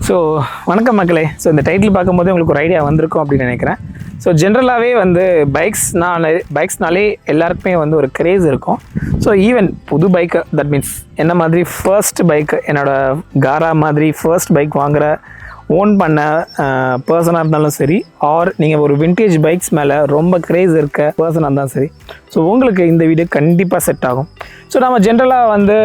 So வணக்கம் மக்களே. So இந்த டைட்டில் பார்க்கும்போது உங்களுக்கு ஒரு ஐடியா வந்திருக்கும் அப்படின்னு நினைக்கிறேன். ஸோ ஜென்ரலாகவே வந்து பைக்ஸ்னாலே எல்லாருக்குமே வந்து ஒரு கிரேஸ் இருக்கும். ஸோ ஈவன் புது பைக்கு, தட் மீன்ஸ் என்ன மாதிரி ஃபர்ஸ்ட் பைக்கு, என்னோடய காரா மாதிரி ஃபர்ஸ்ட் பைக் வாங்குகிற ஓன் பண்ண பர்சனாக இருந்தாலும் சரி, ஆர் நீங்கள் ஒரு விண்டேஜ் பைக்ஸ் மேலே ரொம்ப கிரேஸ் இருக்க பர்சனாக இருந்தாலும் சரி, ஸோ உங்களுக்கு இந்த வீடியோ கண்டிப்பாக செட் ஆகும். ஸோ நம்ம ஜென்ரலாக வந்து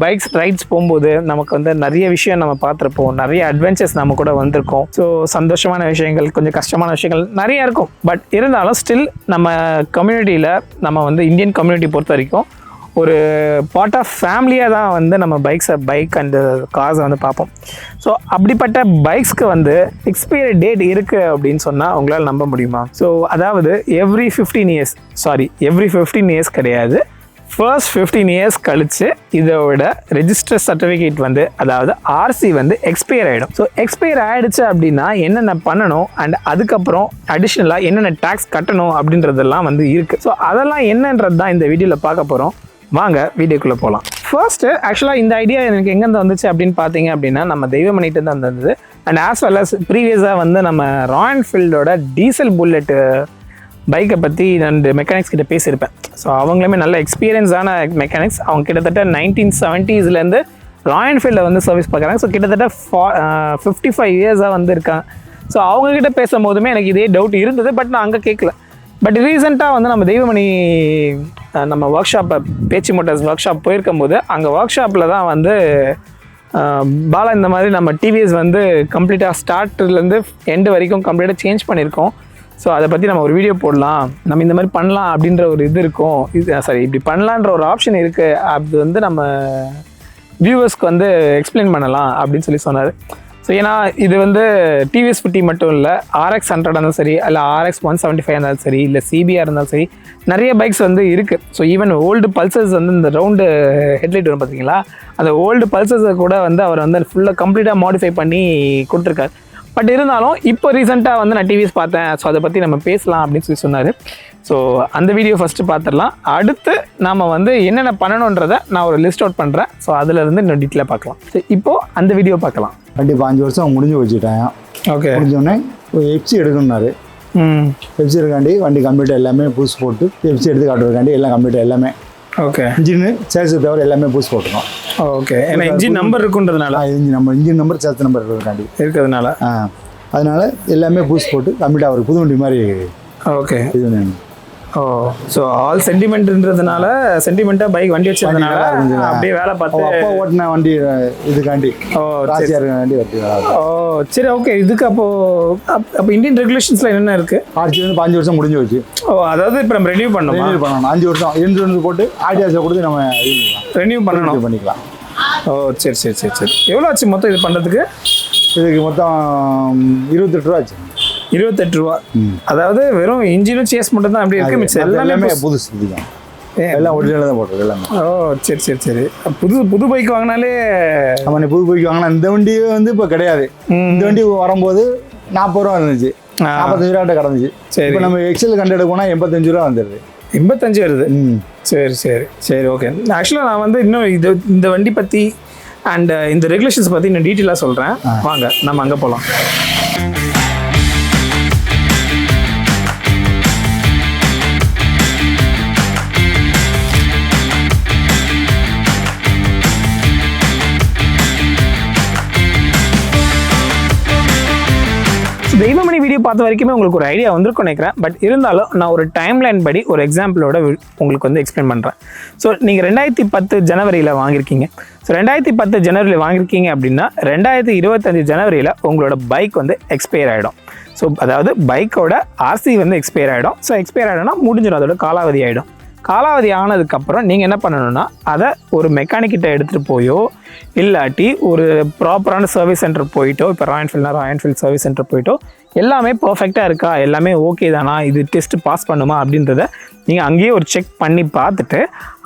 பைக்ஸ் ரைட்ஸ் போகும்போது நமக்கு வந்து நிறைய விஷயம் நம்ம பார்த்துருப்போம், நிறைய அட்வென்ச்சர்ஸ் நம்ம கூட வந்திருக்கோம். ஸோ சந்தோஷமான விஷயங்கள், கொஞ்சம் கஷ்டமான விஷயங்கள் நிறைய இருக்கும். பட் இருந்தாலும் ஸ்டில் நம்ம கம்யூனிட்டியில், நம்ம வந்து இந்தியன் கம்யூனிட்டி பொறுத்த வரைக்கும் ஒரு பார்ட் ஆஃப் ஃபேமிலியாக தான் வந்து நம்ம பைக் அண்டு கார்ஸை வந்து பார்ப்போம். ஸோ அப்படிப்பட்ட பைக்ஸ்க்கு வந்து எக்ஸ்பைரி டேட் இருக்குது அப்படின்னு சொன்னால் உங்களால் நம்ப முடியுமா? ஸோ அதாவது எவ்ரி 15 இயர்ஸ் கிடையாது, ஃபர்ஸ்ட் 15 இயர்ஸ் கழித்து இதோட ரெஜிஸ்டர் சர்டிஃபிகேட் வந்து, அதாவது ஆர்சி வந்து எக்ஸ்பயர் ஆகிடும். ஸோ எக்ஸ்பயர் ஆகிடுச்சு அப்படின்னா என்னென்ன பண்ணணும் அண்ட் அதுக்கப்புறம் அடிஷ்னலாக என்னென்ன டேக்ஸ் கட்டணும் அப்படின்றதெல்லாம் வந்து இருக்குது. ஸோ அதெல்லாம் என்னன்றது தான் இந்த வீடியோவில் பார்க்க போகிறோம். வாங்க வீடியோக்குள்ளே போகலாம். ஃபர்ஸ்ட்டு ஆக்சுவலாக இந்த ஐடியா எனக்கு எங்கேருந்து வந்துச்சு அப்படின்னு பார்த்தீங்க அப்படின்னா, நம்ம தெய்வமணிட்டு தான் வந்தது. அண்ட் ஆஸ் வெல் அஸ் ப்ரீவியஸாக வந்து நம்ம ராயல் என்ஃபீல்டோட டீசல் புல்லெட்டு பைக்கை பற்றி 2 மெக்கானிக்ஸ் கிட்ட பேசியிருப்பேன். ஸோ அவங்களுமே நல்ல எக்ஸ்பீரியன்ஸான மெக்கானிக்ஸ். அவங்க கிட்டத்தட்ட 1970s ராயல் என்ஃபீல்டில் வந்து சர்வீஸ் பார்க்குறாங்க. ஸோ கிட்டத்தட்ட 55 இயர்ஸாக வந்து இருக்காங்க. ஸோ அவங்கக்கிட்ட பேசும்போதுமே எனக்கு இதே டவுட் இருந்தது, பட் நான் அங்கே கேட்கல. பட் ரீசெண்டாக வந்து நம்ம தெய்வமணி நம்ம ஒர்க் ஷாப்பை, பேச்சு மோட்டார்ஸ் ஒர்க் ஷாப் போயிருக்கும் போது, அங்கே ஒர்க் ஷாப்பில் தான் வந்து பாலா இந்த மாதிரி நம்ம டிவிஎஸ் வந்து கம்ப்ளீட்டாக ஸ்டார்ட்லேருந்து எண்டு வரைக்கும் கம்ப்ளீட்டாக சேஞ்ச் பண்ணியிருக்கோம். ஸோ அதை பற்றி நம்ம ஒரு வீடியோ போடலாம், நம்ம இந்த மாதிரி பண்ணலாம் அப்படின்ற ஒரு இது இருக்கும், இப்படி பண்ணலான்ற ஒரு ஆப்ஷன் இருக்குது, அது வந்து நம்ம வியூவர்ஸ்க்கு வந்து எக்ஸ்பிளைன் பண்ணலாம் அப்படின்னு சொன்னார். ஸோ ஏன்னா இது வந்து டிவிஎஸ் 50 மட்டும் இல்லை, RX 100 இருந்தாலும் சரி, இல்லை RX 175 இருந்தாலும் சரி, இல்லை CBR இருந்தாலும் சரி, நிறைய பைக்ஸ் வந்து இருக்குது. ஸோ ஈவன் ஓல்டு பல்சர்ஸ் வந்து இந்த ரவுண்டு ஹெட்லைட் வரும் பார்த்தீங்களா, அந்த ஓல்டு பல்சர்ஸை கூட வந்து அவர் வந்து ஃபுல்லாக கம்ப்ளீட்டாக மாடிஃபை பண்ணி கொடுத்துருக்காரு. பட் இருந்தாலும் இப்போ ரீசெண்டாக வந்து நான் டிவிஎஸ் பார்த்தேன், ஸோ அதை பற்றி நம்ம பேசலாம் அப்படின்னு சொன்னார். ஸோ அந்த வீடியோ ஃபஸ்ட்டு பார்த்துடலாம். அடுத்து நாம் வந்து என்னென்ன பண்ணணுன்றதை நான் ஒரு லிஸ்ட் அவுட் பண்ணுறேன். ஸோ அதிலேருந்து இன்னும் டீட்டெயிலாக பார்க்கலாம். ஸோ இப்போது அந்த வீடியோ பார்க்கலாம். கண்டிப்பாக 5 வருஷம் முடிஞ்சு வச்சுட்டேன். ஓகே, முடிஞ்சோடனே எஃப்சி எடுக்கணுன்னாரு. எஃப்சி எடுக்காண்டி வண்டி கம்ப்யூட்டர் எல்லாமே புதுசு போட்டு, எஃப்சி எடுத்து காட்டுறதுக்காண்டி எல்லாம் கம்ப்யூட்டர் எல்லாமே, ஓகே, இன்ஜின்னு சேர்த்து தவிர எல்லாமே புதுசு போட்டுருக்கோம். ஓகே, ஏன்னா இன்ஜின் நம்பர் இருக்குன்றதுனால, இன்ஜின் நம்பர் சேர்த்து நம்பர் இருக்கிறதுனால அதனால எல்லாமே புதுசு போட்டு கம்ப்யூட்டர் அவருக்கு புது வண்டி மாதிரி. ஓகே, இது வேணும். ஓ, ஸோ ஆல் சென்டிமெண்ட்ன்றதுனால, சென்டிமெண்ட்டாக பைக் வண்டி வச்சதுனால அப்படியே வேலை பார்த்து அப்போ ஓட்டின வண்டி இதுக்காண்டி, ராசியாருக்காண்டி வண்டி வேலை. ஓ சரி, ஓகே. இதுக்கு அப்போ இந்தியன் ரெகுலேஷன்ஸில் என்னென்ன இருக்குது? ஆர்சி வந்து 5 வருஷம் முடிஞ்சு வச்சு. ஓ, அதாவது இப்போ நம்ம ரெனியூ பண்ணணும். 5 வருஷம் இன்சூரன்ஸ் போட்டு ஆர்டிஆர்ஸை கொடுத்து நம்ம ரெனியூ பண்ணிக்கலாம். ஓ சரி சரி சரி சரி. எவ்வளோ ஆச்சு மொத்தம் இது பண்ணுறதுக்கு? இதுக்கு மொத்தம் 28 ரூபா ஆச்சு. 28 ரூபா. அதாவது வெறும் இன்ஜினும் சேஸ் மட்டும் தான் அப்படி இருக்கு, மிச்சம் எல்லாமே புதுசு தான், எல்லாம் ஒரிஜினலாக தான் போட்டுருக்கு எல்லாமே. ஓ சரி சரி சரி. புது பைக் வாங்கினாலே, ஆமாம், புது பைக் வாங்கினா இந்த வண்டி வந்து இப்போ கிடையாது. இந்த வண்டி வரும்போது 40 ரூபா இருந்துச்சு, 45 ரூபாட்ட கிடந்துச்சு. சரி, இப்போ நம்ம எக்ஸல் கண்டெக்ட் போனால் 85 ரூபா வந்துடுது. 85 வருது. சரி சரி சரி, ஓகே. ஆக்சுவலாக நான் வந்து இன்னும் இந்த வண்டி பற்றி அண்ட் இந்த ரெகுலேஷன்ஸ் பற்றி இன்னும் டீட்டெயிலாக சொல்கிறேன். வாங்க நம்ம அங்கே போகலாம். தெய்வமணி வீடியோ பார்த்த வரைக்குமே உங்களுக்கு ஒரு ஐடியா வந்திருக்கும் நினைக்கிறேன். பட் இருந்தாலும் நான் ஒரு டைம் லைன் படி ஒரு எக்ஸாம்பிளோட உங்களுக்கு வந்து எக்ஸ்பிளைன் பண்ணுறேன். ஸோ நீங்கள் 2010 ஜனவரியில் வாங்கியிருக்கீங்க. ஸோ 2010 ஜனவரியில் வாங்கியிருக்கீங்க அப்படின்னா 2025 ஜனவரியில் உங்களோட பைக் வந்து எக்ஸ்பயர் ஆகிடும். ஸோ அதாவது பைக்கோட ஆர்சி வந்து எக்ஸ்பயர் ஆகிடும். ஸோ எக்ஸ்பயர் ஆகிடும்னா முடிஞ்சிடும், அதோட காலாவதி ஆகிடும். காலாவதி ஆனதுக்கப்புறம் நீங்கள் என்ன பண்ணணும்னா, அதை ஒரு மெக்கானிக்கிட்ட எடுத்துகிட்டு போயோ, இல்லாட்டி ஒரு ப்ராப்பரான சர்வீஸ் சென்டர் போயிட்டோ, இப்போ ராயல் என்ஃபீல்ட் சர்வீஸ் சென்டர் போயிட்டோ, எல்லாமே பர்ஃபெக்டாக இருக்கா, எல்லாமே ஓகே தானா, இது டெஸ்ட்டு பாஸ் பண்ணுமா அப்படின்றத நீங்கள் அங்கேயே ஒரு செக் பண்ணி பார்த்துட்டு,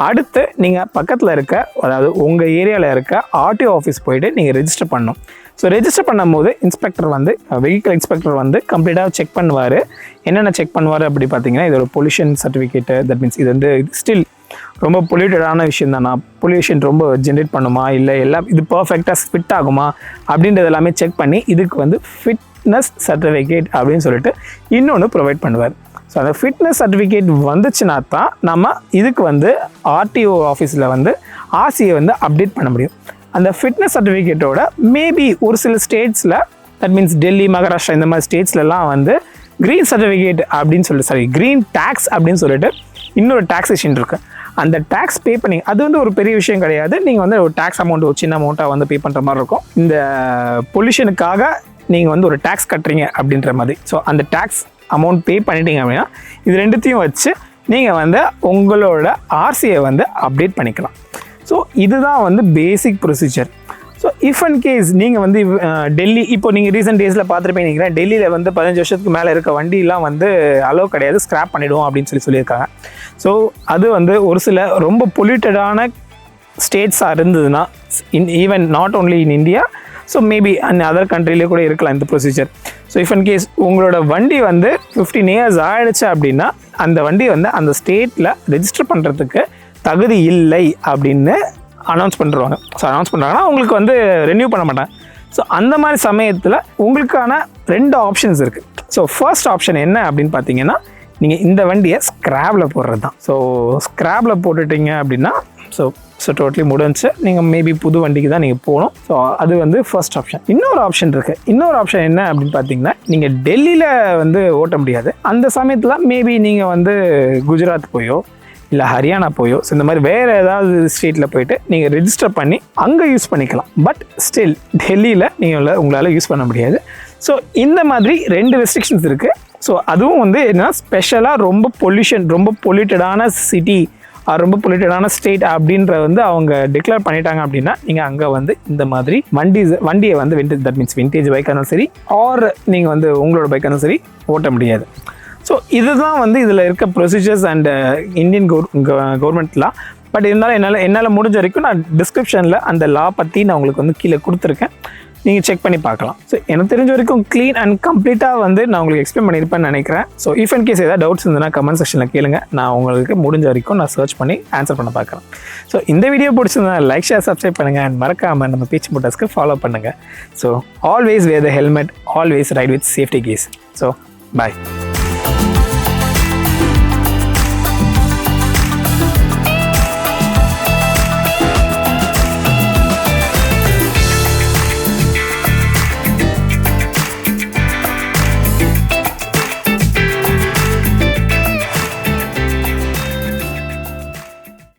அடுத்து நீங்கள் பக்கத்தில் இருக்க, அதாவது உங்கள் ஏரியாவில் இருக்க ஆர்டிஓ ஆஃபீஸ் போயிட்டு நீங்கள் ரெஜிஸ்டர் பண்ணணும். ஸோ ரெஜிஸ்டர் பண்ணும்போது இன்ஸ்பெக்டர் வந்து, வெஹிக்கிள் இன்ஸ்பெக்டர் வந்து கம்ப்ளீட்டாக செக் பண்ணுவார். என்னென்ன செக் பண்ணுவார் அப்படி பார்த்தீங்கன்னா, இதோட பொல்யூஷன் சர்டிஃபிகேட்டு, தட் மீன்ஸ் இது வந்து ஸ்டில் ரொம்ப பொல்யூட்டடான விஷயம் தானா, பொல்யூஷன் ரொம்ப ஜென்ரேட் பண்ணுமா, இல்லை எல்லாம் இது பர்ஃபெக்டாக ஃபிட் ஆகுமா அப்படின்றது எல்லாமே செக் பண்ணி இதுக்கு வந்து ஃபிட்னஸ் சர்டிஃபிகேட் அப்படின்னு சொல்லிட்டு இன்னொன்று ப்ரொவைட் பண்ணுவார். ஸோ அந்த ஃபிட்னஸ் சர்டிஃபிகேட் வந்துச்சுன்னா தான் நம்ம இதுக்கு வந்து ஆர்டிஓ ஆஃபீஸில் வந்து ஆர்சியை வந்து அப்டேட் பண்ண முடியும். அந்த ஃபிட்னஸ் சர்டிஃபிகேட்டோட மேபி ஒரு சில ஸ்டேட்ஸில், தட் மீன்ஸ் டெல்லி, மகாராஷ்டிரா இந்த மாதிரி ஸ்டேட்ஸ்லலாம் வந்து க்ரீன் சர்டிஃபிகேட் அப்படின்னு சொல்லிட்டு க்ரீன் டேக்ஸ் அப்படின்னு சொல்லிட்டு இன்னொரு டாக்ஸேஷன் இருக்குது. அந்த டேக்ஸ் பே பண்ணி அது வந்து ஒரு பெரிய விஷயம் கிடையாது. நீங்கள் வந்து ஒரு டேக்ஸ் அமௌண்ட் ஒரு சின்ன அமௌண்ட்டாக வந்து பே பண்ணுற மாதிரி இருக்கும். இந்த பொல்யூஷனுக்காக நீங்கள் வந்து ஒரு டேக்ஸ் கட்டுறீங்க அப்படின்ற மாதிரி. ஸோ அந்த டேக்ஸ் அமௌண்ட் பே பண்ணிட்டீங்க அப்படின்னா இது ரெண்டுத்தையும் வச்சு நீங்கள் வந்து உங்களோட ஆர்சியை வந்து அப்டேட் பண்ணிக்கலாம். ஸோ இதுதான் வந்து basic procedure. So if and case நீங்கள் வந்து டெல்லி, இப்போ நீங்கள் ரீசெண்ட் டேஸில் பார்த்துருப்பீங்க நினைக்கிறேன், டெல்லியில் வந்து 15 வருஷத்துக்கு மேலே இருக்க வண்டிலாம் வந்து அலோவ் கிடையாது, ஸ்க்ராப் பண்ணிவிடுவோம் அப்படின்னு சொல்லியிருக்காங்க. ஸோ அது வந்து ஒரு சில ரொம்ப பொல்யூட்டடான ஸ்டேட்ஸாக இருந்ததுன்னா, even not only in India, so maybe அந்த அதர் கண்ட்ரிலே கூட இருக்கலாம் இந்த procedure. So if and case உங்களோட வண்டி வந்து 15 இயர்ஸ் ஆகிடுச்சு அப்படின்னா அந்த வண்டி வந்து அந்த ஸ்டேட்டில் ரெஜிஸ்டர் பண்ணுறதுக்கு தகுதி இல்லை அப்படின்னு அனௌன்ஸ் பண்ணிடுவாங்க. ஸோ அனௌன்ஸ் பண்ணுறாங்கன்னா உங்களுக்கு வந்து ரெனியூ பண்ண மாட்டாங்க. ஸோ அந்த மாதிரி சமயத்தில் உங்களுக்கான 2 ஆப்ஷன்ஸ் இருக்குது. ஸோ ஃபர்ஸ்ட் ஆப்ஷன் என்ன அப்படின்னு பார்த்தீங்கன்னா, நீங்கள் இந்த வண்டியை ஸ்க்ராப்பில் போடுறது தான். ஸோ ஸ்க்ராப்பில் போட்டுட்டீங்க அப்படின்னா ஸோ டோட்டலி முடிஞ்சு நீங்கள் மேபி புது வண்டிக்கு தான் நீங்கள் போகணும். ஸோ அது வந்து ஃபர்ஸ்ட் ஆப்ஷன். இன்னொரு ஆப்ஷன் இருக்குது. இன்னொரு ஆப்ஷன் என்ன அப்படின்னு பார்த்தீங்கன்னா, நீங்கள் டெல்லியில் வந்து ஓட்ட முடியாது. அந்த சமயத்தில் மேபி நீங்கள் வந்து குஜராத் போயோ இல்லை ஹரியானா போயோ, ஸோ இந்த மாதிரி வேறு ஏதாவது ஸ்டேட்டில் போயிட்டு நீங்கள் ரெஜிஸ்டர் பண்ணி அங்கே யூஸ் பண்ணிக்கலாம். பட் ஸ்டில் டெல்லியில் நீங்கள் உங்களால் யூஸ் பண்ண முடியாது. ஸோ இந்த மாதிரி 2 ரெஸ்ட்ரிக்ஷன்ஸ் இருக்குது. ஸோ அதுவும் வந்து என்னென்னா ஸ்பெஷலாக ரொம்ப பொல்யூட்டடான சிட்டி, ரொம்ப பொல்யூட்டடான ஸ்டேட் அப்படின்ற வந்து அவங்க டிக்ளேர் பண்ணிட்டாங்க அப்படின்னா நீங்கள் அங்கே வந்து இந்த மாதிரி வண்டியை வந்து தட் மீன்ஸ் விண்டேஜ் பைக்காக இருந்தாலும் சரி, ஆர் நீங்கள் வந்து உங்களோட பைக்காக இருந்தாலும் சரி ஓட்ட முடியாது. ஸோ இதுதான் வந்து இதில் இருக்க procedures and Indian government law. But இருந்தாலும் என்னால் முடிஞ்ச வரைக்கும் நான் டிஸ்கிரிப்ஷனில் அந்த லா பற்றி நான் உங்களுக்கு வந்து கீழே கொடுத்துருக்கேன், நீங்கள் செக் பண்ணி பார்க்கலாம். ஸோ எனக்கு தெரிஞ்ச வரைக்கும் க்ளீன் அண்ட் கம்ப்ளீட்டாக வந்து நான் உங்களுக்கு எக்ஸ்பிளைன் பண்ணியிருப்பேன்னு நினைக்கிறேன். ஸோ இஃப் அண்ட் கேஸ் ஏதாவது டவுட்ஸ் இருந்ததுன்னா கமெண்ட் செக்ஷனில் கேளுங்க, நான் உங்களுக்கு முடிஞ்ச வரைக்கும் நான் சர்ச் பண்ணி ஆன்சர் பண்ண பார்க்குறேன். ஸோ இந்த வீடியோ பிடிச்சிருந்தா லைக், ஷேர், சப்ஸ்கிரைப் பண்ணுங்கள் அண்ட் மறக்காமல் நம்ம பீச் மோட்டார்ஸ்க்கு ஃபாலோ பண்ணுங்கள். So always wear the helmet, always ride with safety keys. So bye.